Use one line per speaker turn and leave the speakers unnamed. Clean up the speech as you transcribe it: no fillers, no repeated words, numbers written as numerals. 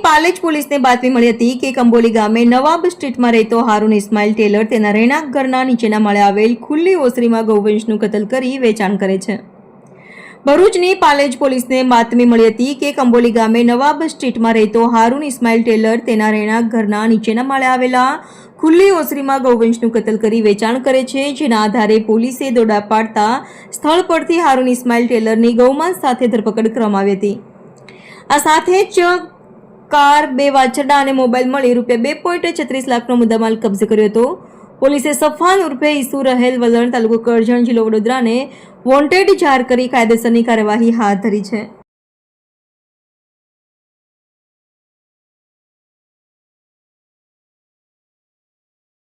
પાલેજ પોલીસને બાતમી મળી હતી કે કંબોલી ગામે નવાબ સ્ટ્રીટમાં રહેતો હારૂન ઇસ્માઇલ ટેલર તેના રહેણાંક ઘરના નીચેના માળે આવેલ ખુલ્લી ઓસરીમાં ગૌવંશનું કતલ કરી વેચાણ કરે છે। ભરૂચની પાલેજ પોલીસને બાતમી મળી હતી કે કંબોલી ગામે નવાબ સ્ટ્રીટમાં રહેતો હારૂન ઇસ્માઇલ ટેલર તેના રહેણાંક ઘરના નીચેના માળે આવેલા ખુલ્લી ઓસરીમાં ગૌવંશનું કતલ કરી વેચાણ કરે છે, જેના આધારે પોલીસે દોડા પાડતા સ્થળ પરથી હારૂન ઇસ્માઇલ ટેલરની ગૌમાંસ સાથે ધરપકડ કરવામાં આવી હતી। આ સાથે જ કાર, 2 વાછરડા અને મોબાઈલ મળી ₹2.36 લાખનો મુદ્દામાલ કબજે કર્યો હતો। પોલીસે સફાન ઉર્ફે ઈસુ રહેલ વલણ, તાલુકો કરજણ, જિલ્લો વડોદરાને વોન્ટેડ જાહેર કરી કાયદેસરની કાર્યવાહી હાથ ધરી છે।